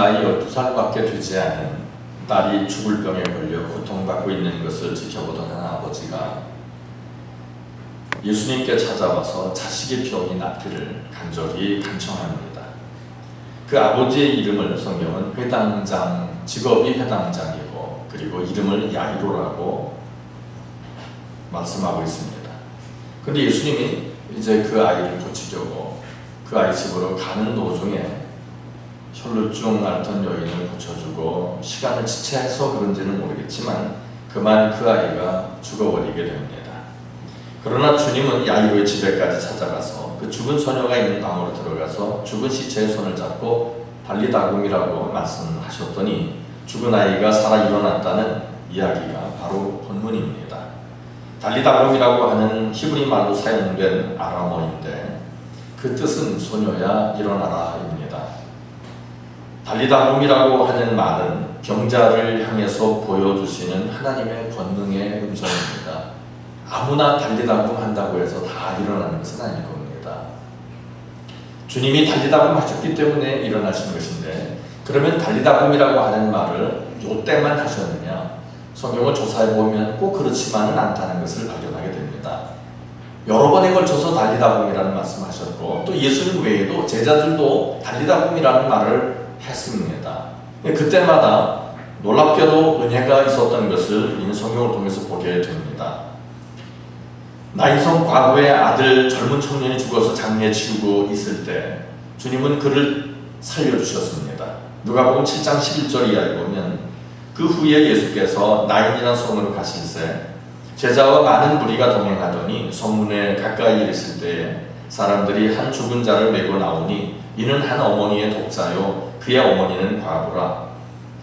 나이 12살밖에 되지 않은 딸이 죽을 병에 걸려 고통받고 있는 것을 지켜보던 한 아버지가 예수님께 찾아와서 자식의 병이 낫기를 간절히 간청합니다. 그 아버지의 이름을 성경은 회당장, 직업이 회당장이고 그리고 이름을 야이로라고 말씀하고 있습니다. 그런데 예수님이 이제 그 아이를 고치려고 그 아이 집으로 가는 도중에 혈루증 앓던 여인을 고쳐주고 시간을 지체해서 그런지는 모르겠지만 그만 그 아이가 죽어버리게 됩니다. 그러나 주님은 야이로의 집에까지 찾아가서 그 죽은 소녀가 있는 방으로 들어가서 죽은 시체의 손을 잡고 달리다굼이라고 말씀하셨더니 죽은 아이가 살아 일어났다는 이야기가 바로 본문입니다. 달리다굼이라고 하는 히브리 말로 사용된 아람어인데 그 뜻은 소녀야 일어나라입니다. 달리다굼이라고 하는 말은 병자를 향해서 보여주시는 하나님의 권능의 음성입니다. 아무나 달리다굼 한다고 해서 다 일어나는 것은 아닐 겁니다. 주님이 달리다굼 하셨기 때문에 일어나신 것인데 그러면 달리다굼이라고 하는 말을 요때만 하셨느냐? 성경을 조사해보면 꼭 그렇지만은 않다는 것을 발견하게 됩니다. 여러 번에 걸쳐서 달리다굼이라는 말씀하셨고 또 예수님 외에도 제자들도 달리다굼이라는 말을 했습니다. 그때마다 놀랍게도 은혜가 있었던 것을 이 성경을 통해서 보게 됩니다. 나인성 과부의 아들 젊은 청년이 죽어서 장례 치르고 있을 때 주님은 그를 살려주셨습니다. 누가복음 7장 11절 이하에 보면 그 후에 예수께서 나인이라는 성으로 가실새 제자와 많은 무리가 동행하더니 성문에 가까이 이르실 때에 사람들이 한 죽은 자를 메고 나오니 이는 한 어머니의 독자요 그의 어머니는 과부라.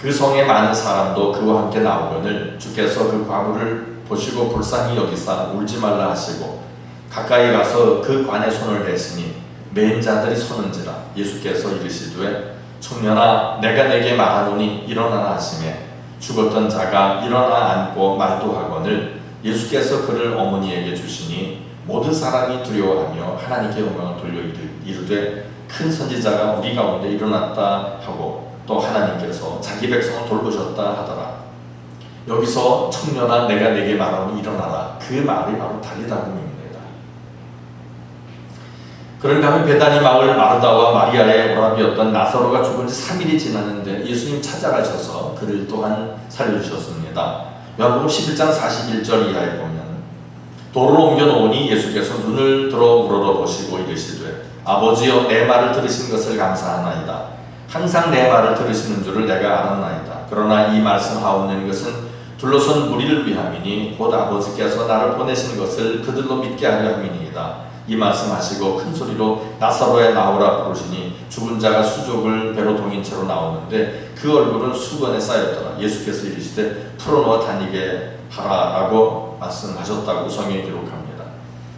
그 성에 많은 사람도 그와 함께 나오거늘 주께서 그 과부를 보시고 불쌍히 여기사 울지 말라 하시고 가까이 가서 그 관에 손을 대시니 맨 자들이 서는지라. 예수께서 이르시되 청년아 내가 내게 말하노니 일어나라 하시매 죽었던 자가 일어나 앉고 말도 하거늘 예수께서 그를 어머니에게 주시니 모든 사람이 두려워하며 하나님께 영광을 돌려 이르되 큰 선지자가 우리 가운데 일어났다 하고 또 하나님께서 자기 백성을 돌보셨다 하더라. 여기서 청년아 내가 내게 말하노니 일어나라. 그 말이 바로 달리다굼입니다. 그런가 하면 베다니 마을 마르다와 마리아의 오라비였던 나사로가 죽은 지 3일이 지났는데 예수님 찾아가셔서 그를 또한 살려주셨습니다. 요한복음 11장 41절 이하에 보면 돌을 옮겨놓으니 예수께서 눈을 들어 우러러보시고 이르시되 아버지여 내 말을 들으신 것을 감사하나이다. 항상 내 말을 들으시는 줄을 내가 알았나이다. 그러나 이 말씀하옵는 것은 둘러선 무리를 위함이니 곧 아버지께서 나를 보내신 것을 그들로 믿게 하려 함이니이다. 이 말씀하시고 큰 소리로 나사로에 나오라 부르시니 죽은 자가 수족을 배로 동인 채로 나오는데 그 얼굴은 수건에 쌓였더라. 예수께서 이르시되 풀어놓아 다니게 하라라고 말씀하셨다고 성경이 기록합니다.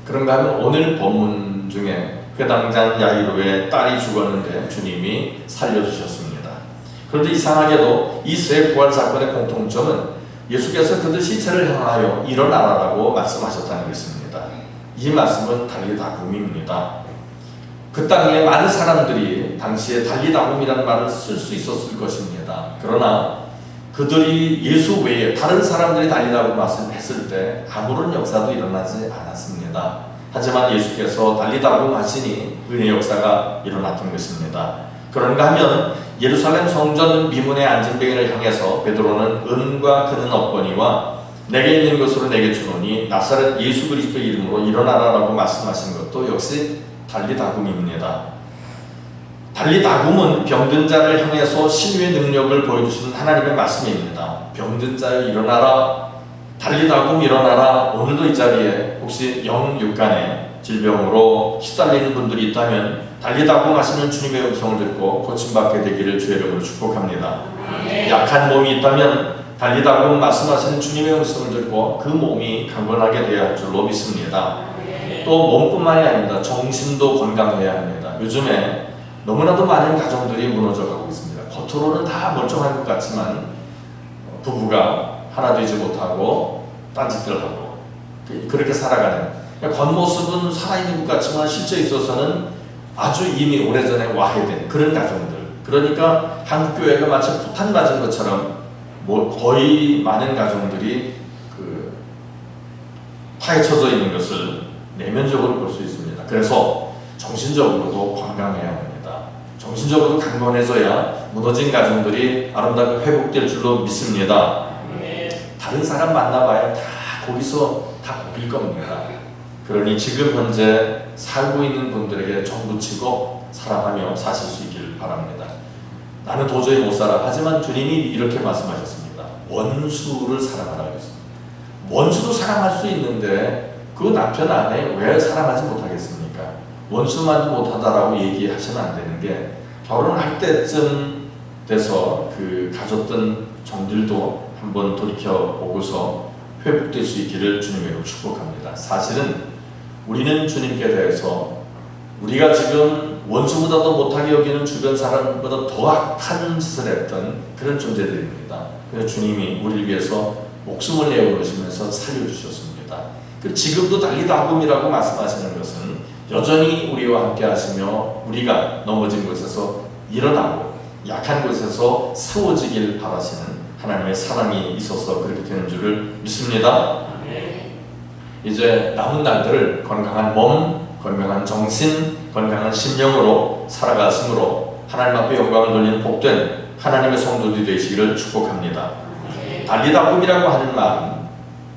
그런가 하면 오늘 본문 중에 회당장 야이로의 딸이 죽었는데 주님이 살려주셨습니다. 그런데 이상하게도 이 세 부활 사건의 공통점은 예수께서 그들 시체를 향하여 일어나라라고 말씀하셨다는 것입니다. 이 말씀은 달리다굼입니다. 그 땅에 많은 사람들이 당시에 달리다굼이라는 말을 쓸 수 있었을 것입니다. 그러나 그들이 예수 외에 다른 사람들이 달리다굼 말씀했을 때 아무런 역사도 일어나지 않았습니다. 하지만 예수께서 달리다굼 하시니 은혜 역사가 일어났던 것입니다. 그런가 하면 예루살렘 성전 미문에 앉은 병인을 향해서 베드로는 은과 금은 없거니와 내게 있는 것으로 내게 주노니 나사렛 예수 그리스도의 이름으로 일어나라라고 말씀하신 것도 역시 달리다굼입니다. 달리다굼은 병든 자를 향해서 신유의 능력을 보여주시는 하나님의 말씀입니다. 병든 자여 일어나라, 달리다굼 일어나라. 오늘도 이 자리에 혹시 영육간의 질병으로 시달리는 분들이 있다면 달리다굼 하시는 주님의 음성을 듣고 고침받게 되기를 주의 이름으로 축복합니다. 약한 몸이 있다면 달리다굼 말씀하시는 주님의 음성을 듣고 그 몸이 강건하게 되어야 할 줄로 믿습니다. 또 몸뿐만이 아닙니다. 정신도 건강해야 합니다. 요즘에 너무나도 많은 가정들이 무너져가고 있습니다. 겉으로는 다 멀쩡한 것 같지만 부부가 하나 되지 못하고 딴짓들 하고 그렇게 살아가는, 겉모습은 살아있는 것 같지만 실제 있어서는 아주 이미 오래전에 와해된 그런 가정들, 그러니까 한국교회가 마치 포탄 맞은 것처럼 거의 많은 가정들이 파헤쳐져 있는 것을 내면적으로 볼 수 있습니다. 그래서 정신적으로도 건강해야 합니다. 정신적으로 강건해져야 무너진 가정들이 아름답게 회복될 줄로 믿습니다. 다른 사람 만나봐야 다 거기서 다 거길 겁니다. 그러니 지금 현재 살고 있는 분들에게 정붙이고 사랑하며 사실 수 있기를 바랍니다. 나는 도저히 못 살아. 하지만 주님이 이렇게 말씀하셨습니다. 원수를 사랑하라 그랬습니다. 원수도 사랑할 수 있는데 그 남편 아내 왜 사랑하지 못하겠습니까? 원수만 못하다라고 얘기하시면 안 되는 게, 결혼할 때쯤 돼서 가졌던 정들도 한번 돌이켜보고서 회복될 수 있기를 주님으로 축복합니다. 사실은 우리는 주님께 대해서 우리가 지금 원수보다도 못하게 여기는 주변 사람보다 더 악한 짓을 했던 그런 존재들입니다. 그래서 주님이 우리를 위해서 목숨을 내어놓으시면서 살려주셨습니다. 지금도 달리다금이라고 말씀하시는 것은 여전히 우리와 함께 하시며 우리가 넘어진 곳에서 일어나고 약한 곳에서 세워지길 바라시는 하나님의 사랑이 있어서 그렇게 되는 줄을 믿습니다. 이제 남은 날들을 건강한 몸, 건강한 정신, 건강한 심령으로 살아가심으로 하나님 앞에 영광을 돌리는 복된 하나님의 성도들이 되시기를 축복합니다. 달리다금이라고 하는 말은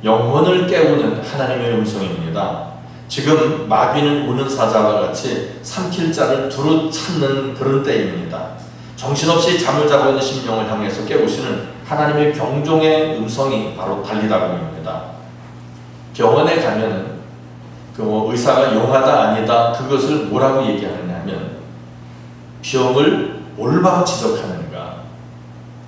영혼을 깨우는 하나님의 음성입니다. 지금 마귀는 우는 사자와 같이 삼킬 자를 두루 찾는 그런 때입니다. 정신없이 잠을 자고 있는 심령을 향해서 깨우시는 하나님의 경종의 음성이 바로 달리다금입니다. 병원에 가면은 의사가 용하다 아니다 그것을 뭐라고 얘기하느냐 하면 병을 올바로 지적하는가,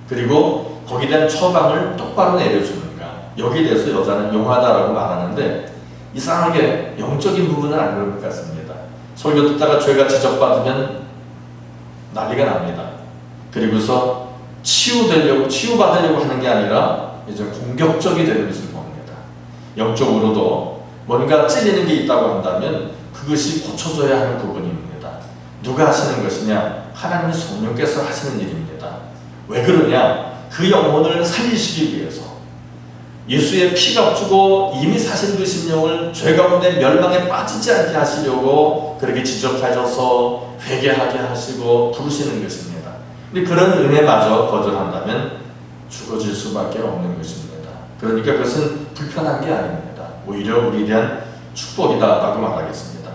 그리고 거기에 대한 처방을 똑바로 내려주는가, 여기에 대해서 여자는 용하다라고 말하는데 이상하게 영적인 부분은 안 그런 것 같습니다. 설교 듣다가 죄가 지적받으면 난리가 납니다. 그리고서 치유받으려고 하는 게 아니라 이제 공격적이 되는 것을 봅니다. 영적으로도 뭔가 찔리는 게 있다고 한다면 그것이 고쳐져야 하는 부분입니다. 누가 하시는 것이냐? 하나님의 성령께서 하시는 일입니다. 왜 그러냐? 그 영혼을 살리시기 위해서 예수의 피가 주고 이미 사신 그 심령을 죄 가운데 멸망에 빠지지 않게 하시려고 그렇게 지적하셔서 회개하게 하시고 부르시는 것입니다. 근데 그런 은혜마저 거절한다면 죽어질 수밖에 없는 것입니다. 그러니까 그것은 불편한 게 아닙니다. 오히려 우리에 대한 축복이다라고 말하겠습니다.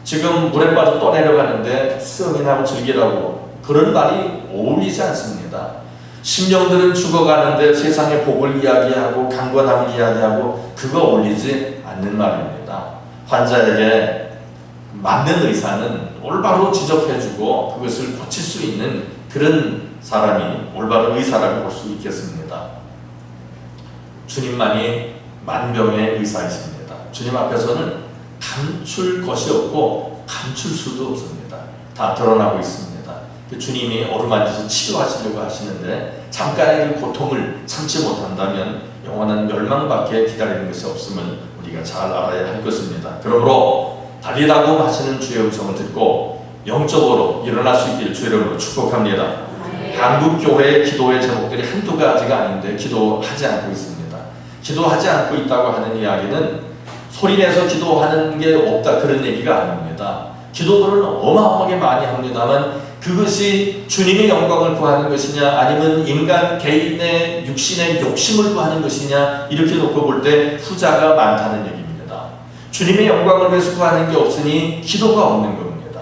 지금 물에 빠져 떠내려가는데 수영이나 즐기라고 그런 말이 어울리지 않습니다. 심령들은 죽어가는데 세상의 복을 이야기하고 강건함을 이야기하고 그거 어울리지 않는 말입니다. 환자에게 맞는 의사는 올바로 지적해주고 그것을 고칠 수 있는 그런 사람이 올바른 의사라고 볼 수 있겠습니다. 주님만이 만병의 의사이십니다. 주님 앞에서는 감출 것이 없고 감출 수도 없습니다. 다 드러나고 있습니다. 주님이 어루만져서 치료하시려고 하시는데 잠깐의 그 고통을 참지 못한다면 영원한 멸망밖에 기다리는 것이 없음을 우리가 잘 알아야 할 것입니다. 그러므로 달리다금 하시는 주의 음성을 듣고 영적으로 일어날 수 있기를 주의 이름으로 축복합니다. 한국교회의 기도의 제목들이 한두 가지가 아닌데 기도하지 않고 있습니다. 기도하지 않고 있다고 하는 이야기는 소리내서 기도하는 게 없다 그런 얘기가 아닙니다. 기도들은 어마어마하게 많이 합니다만 그것이 주님의 영광을 구하는 것이냐 아니면 인간 개인의 육신의 욕심을 구하는 것이냐 이렇게 놓고 볼 때 후자가 많다는 얘기입니다. 주님의 영광을 위해서 구하는 게 없으니 기도가 없는 겁니다.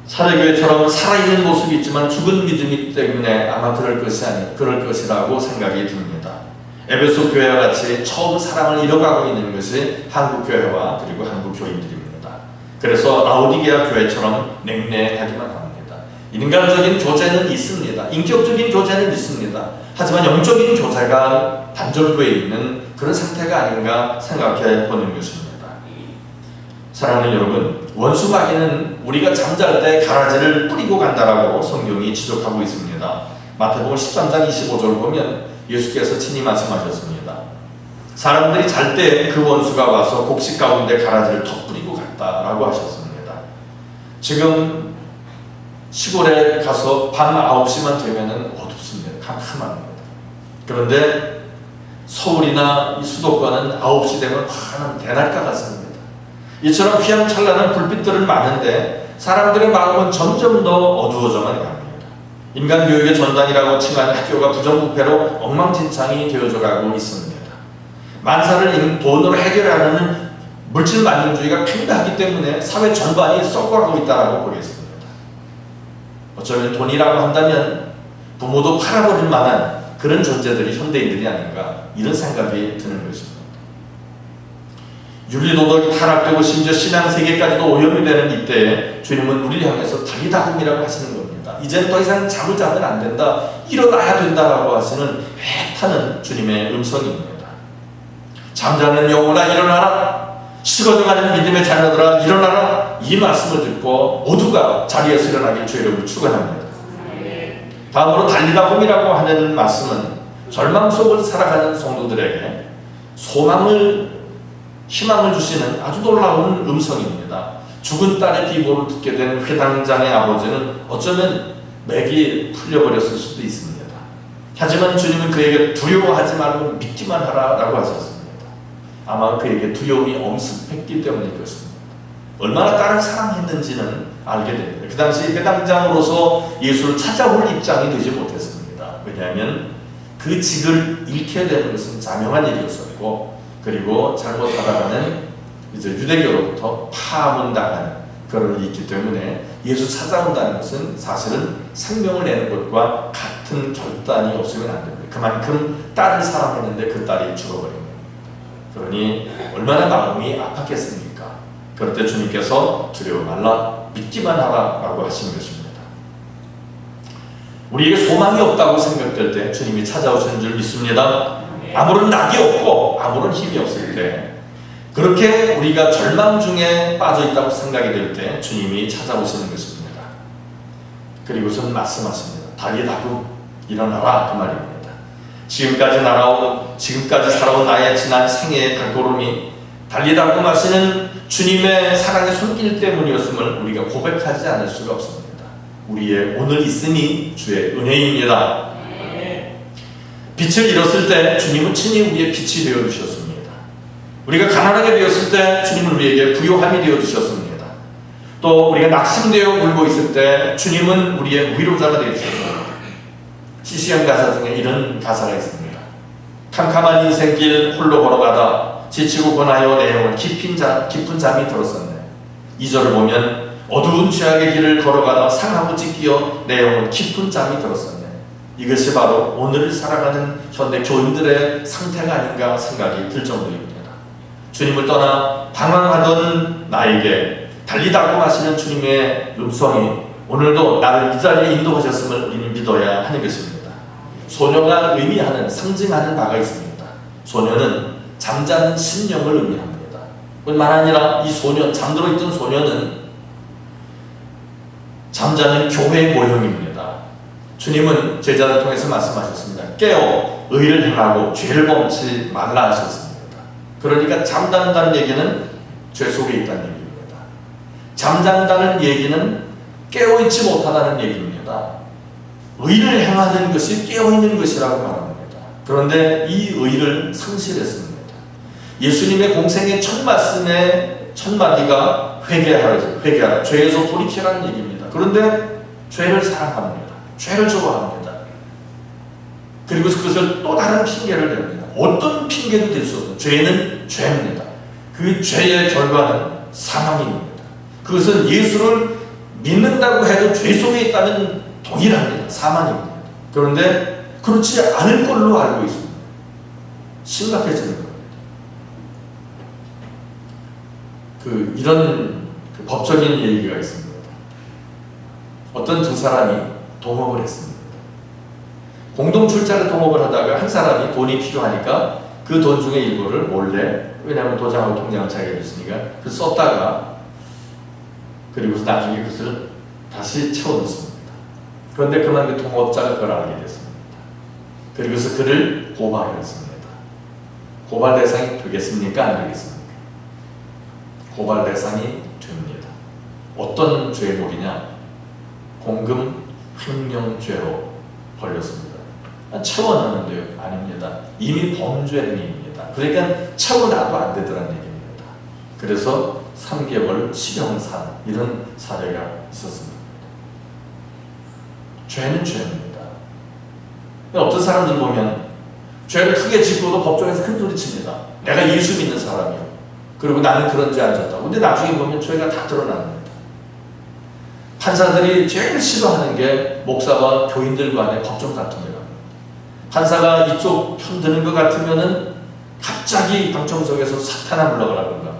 사례교회처럼 살아있는 모습이 있지만 죽은 믿음이 때문에 아마 그럴 것이라고 생각이 듭니다. 에베소 교회와 같이 처음 사랑을 잃어가고 있는 것이 한국교회와 그리고 한국교인들입니다. 그래서 라오디게아 교회처럼 냉랭하기만 합니다. 인간적인 교제는 있습니다. 인격적인 교제는 있습니다. 하지만 영적인 교제가 단절되어 있는 그런 상태가 아닌가 생각해 보는 것입니다. 사랑하는 여러분, 원수마귀는 우리가 잠잘 때 가라지를 뿌리고 간다라고 성경이 지적하고 있습니다. 마태복음 13장 25절 보면 예수께서 친히 말씀하셨습니다. 사람들이 잘 때 그 원수가 와서 곡식 가운데 가라지를 더 뿌리고 갔다라고 하셨습니다. 지금 시골에 가서 밤 9시만 되면은 어둡습니다. 캄캄합니다. 그런데 서울이나 이 수도권은 9시 되면 환한 대낮과 같습니다. 이처럼 휘황찬란한 불빛들은 많은데 사람들의 마음은 점점 더 어두워져만 갑니다. 인간 교육의 전단이라고 칭하는 학교가 부정부패로 엉망진창이 되어져 가고 있습니다. 만사를 돈으로 해결하는 물질 만능주의가 팽배하기 때문에 사회 전반이 썩어가고 있다고 보겠습니다. 어쩌면 돈이라고 한다면 부모도 팔아버릴 만한 그런 존재들이 현대인들이 아닌가, 이런 생각이 드는 것입니다. 윤리도덕이 타락되고 심지어 신앙세계까지도 오염이 되는 이때에 주님은 우리를 향해서 달리다금이라고 하시는 겁니다. 이제는 더 이상 잠을 자면 안 된다, 일어나야 된다라고 하시는 애타는 주님의 음성입니다. 잠자는 영혼아 일어나라, 식어져가는 믿음의 자녀들아 일어나라, 이 말씀을 듣고 모두가 자리에서 일어나길 주의 이름으로 축원합니다. 다음으로 달리다금이라고 하는 말씀은 절망 속을 살아가는 성도들에게 소망을, 희망을 주시는 아주 놀라운 음성입니다. 죽은 딸의 비보를 듣게 된 회당장의 아버지는 어쩌면 맥이 풀려버렸을 수도 있습니다. 하지만 주님은 그에게 두려워하지 말고 믿기만 하라라고 하셨습니다. 아마 그에게 두려움이 엄습했기 때문일 것입니다. 얼마나 딸을 사랑했는지는 알게 됩니다. 그 당시 회당장으로서 예수를 찾아올 입장이 되지 못했습니다. 왜냐하면 그 직을 잃게 되는 것은 자명한 일이었었고, 그리고 잘못하다가는 이제 유대교로부터 파문당하는 그런 일이 있기 때문에 예수 찾아온다는 것은 사실은 생명을 내는 것과 같은 결단이 없으면 안 됩니다. 그만큼 딸을 사랑했는데 그 딸이 죽어버린 겁니다. 그러니 얼마나 마음이 아팠겠습니까? 그럴 때 주님께서 두려워 말라, 믿기만 하라 라고 하시는 것입니다. 우리에게 소망이 없다고 생각될 때 주님이 찾아오시는 줄 믿습니다. 아무런 낙이 없고 아무런 힘이 없을 때, 그렇게 우리가 절망 중에 빠져 있다고 생각이 될 때 주님이 찾아오시는 것입니다. 그리고선 말씀하십니다. 달리다금 일어나라, 그 말입니다. 지금까지 살아온 나의 지난 생애의 발걸음이 달리다금 하시는 주님의 사랑의 손길 때문이었음을 우리가 고백하지 않을 수가 없습니다. 우리의 오늘 있음이 주의 은혜입니다. 빛을 잃었을 때 주님은 친히 우리의 빛이 되어주셨습니다. 우리가 가난하게 되었을 때 주님은 우리에게 부요함이 되어주셨습니다. 또 우리가 낙심되어 울고 있을 때 주님은 우리의 위로자가 되어주셨습니다. 시시한 가사 중에 이런 가사가 있습니다. 캄캄한 인생길 홀로 걸어가다 지치고 고나여 내 영혼 깊은 잠이 들었었네. 2절을 보면 어두운 죄악의 길을 걸어가다 상하고 찢기어 내 영혼 깊은 잠이 들었었네. 이것이 바로 오늘을 살아가는 현대 교인들의 상태가 아닌가 생각이 들 정도입니다. 주님을 떠나 방황하던 나에게 달리다고 하시는 주님의 음성이 오늘도 나를 이 자리에 인도하셨음을 우리는 믿어야 하는 것입니다. 소녀가 의미하는, 상징하는 바가 있습니다. 소녀는 잠자는 심령을 의미합니다. 뿐만 아니라 이 소년, 잠들어 있던 소녀는 잠자는 교회의 모형입니다. 주님은 제자를 통해서 말씀하셨습니다. 깨어 의를 행하고 죄를 범치 말라 하셨습니다. 그러니까 잠단다는 얘기는 죄 속에 있다는 얘기입니다. 잠잔다는 얘기는 깨어있지 못하다는 얘기입니다. 의를 행하는 것이 깨어있는 것이라고 말합니다. 그런데 이 의를 상실했습니다. 예수님의 공생의 첫 말씀의 첫 마디가 회개하라, 죄에서 돌이키라는 얘기입니다. 그런데 죄를 사랑합니다. 죄를 좋아합니다. 그리고 그것을 또 다른 핑계를 댑니다. 어떤 핑계도 될 수 없어요. 죄는 죄입니다. 그 죄의 결과는 사망입니다. 그것은 예수를 믿는다고 해도 죄 속에 있다면 동일합니다. 사망입니다. 그런데 그렇지 않을 걸로 알고 있습니다. 심각해지는 겁니다. 이런 법적인 얘기가 있습니다. 어떤 두 사람이 동업을 했습니다. 공동 출자를 동업을 하다가 한 사람이 돈이 필요하니까 그 돈 중에 일부를 몰래, 왜냐하면 도장하고 통장을 자기가 줬으니까 그 썼다가 그리고서 나중에 그것을 다시 채워넣습니다. 그런데 그만 그 동업자가 그걸 알게 됐습니다. 그리고서 그를 고발했습니다. 고발 대상이 되겠습니까? 안 되겠습니까? 고발 대상이 됩니다. 어떤 죄목이냐? 공금 횡령죄로 걸렸습니다. 채워넣는데요? 아닙니다. 이미 범죄 행위입니다. 그러니까 채워놔도 안 되더란 얘기입니다. 그래서 3개월 실형산 이런 사례가 있었습니다. 죄는 죄입니다. 어떤 사람들 보면 죄를 크게 짓고도 법정에서 큰 소리 칩니다. 내가 예수 믿는 사람이요. 그리고 나는 그런 죄 안 졌다고. 근데 나중에 보면 죄가 다 드러납니다. 판사들이 제일 싫어하는 게 목사와 교인들 간의 법정 다툼이랍니다. 판사가 이쪽 편 드는 것 같으면은 갑자기 방청석에서 사탄아 물러가라고 합니다.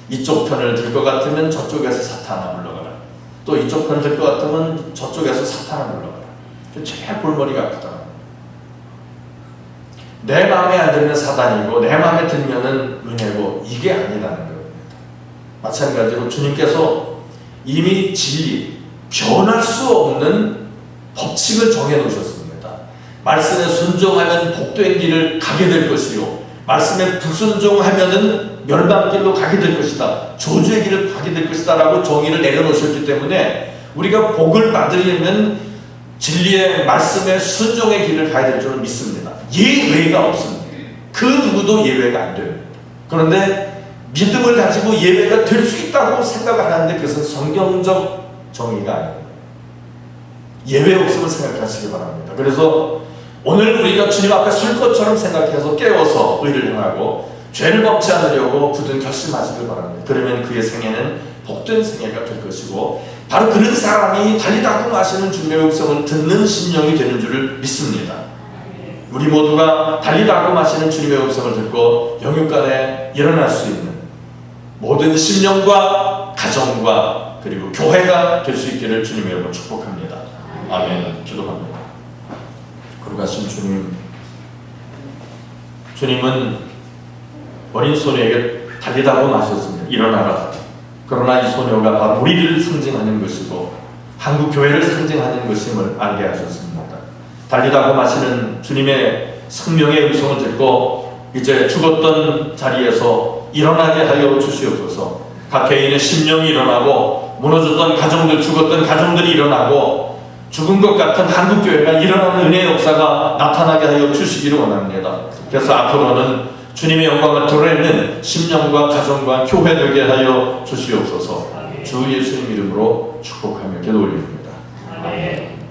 이쪽 편을 들 것 같으면 저쪽에서 사탄아 물러가라. 또 이쪽 편을 들 것 같으면 저쪽에서 사탄아 물러가라. 제일 골머리가 아프다. 내 마음에 안 들면 사단이고 내 마음에 들면은 은혜고, 이게 아니라는 겁니다. 마찬가지로 주님께서 이미 진리, 변할 수 없는 법칙을 정해놓으셨습니다. 말씀에 순종하면 복된 길을 가게 될 것이요, 말씀에 불순종하면은 멸망길로 가게 될 것이다, 저주의 길을 가게 될 것이다 라고 정의를 내려놓으셨기 때문에 우리가 복을 받으려면 진리의 말씀에 순종의 길을 가야 될 줄은 믿습니다. 예외가 없습니다. 그 누구도 예외가 안 됩니다. 그런데 믿음을 가지고 예외가 될 수 있다고 생각을 하는데 그것은 성경적 정의가 아닙니다. 예외 없음을 생각하시기 바랍니다. 그래서 오늘 우리가 주님 앞에 설 것처럼 생각해서 깨워서 의를 행하고 죄를 범치 않으려고 굳은 결심하시길 바랍니다. 그러면 그의 생애는 복된 생애가 될 것이고, 바로 그런 사람이 달리다고 마시는 주님의 음성을 듣는 심령이 되는 줄을 믿습니다. 우리 모두가 달리다고 마시는 주님의 음성을 듣고 영육간에 일어날 수 있는 모든 심령과 가정과 그리고 교회가 될 수 있기를 주님의 이름으로 축복합니다. 아멘. 기도합니다. 거룩하신 주님, 주님은 어린 소녀에게 달리다고 마셨습니다. 일어나라. 그러나 이 소녀가 바로 우리를 상징하는 것이고 한국 교회를 상징하는 것임을 알게 하셨습니다. 달리다고 마시는 주님의 생명의 음성을 듣고 이제 죽었던 자리에서 일어나게 하여 주시옵소서. 각 개인의 심령이 일어나고 무너졌던 가정들, 죽었던 가정들이 일어나고 죽은 것 같은 한국교회가 일어나는 은혜의 역사가 나타나게 하여 주시기를 원합니다. 그래서 앞으로는 주님의 영광을 드러내는 심령과 가정과 교회 되게 하여 주시옵소서. 주 예수님 이름으로 축복하며 기도 올립니다. 아멘.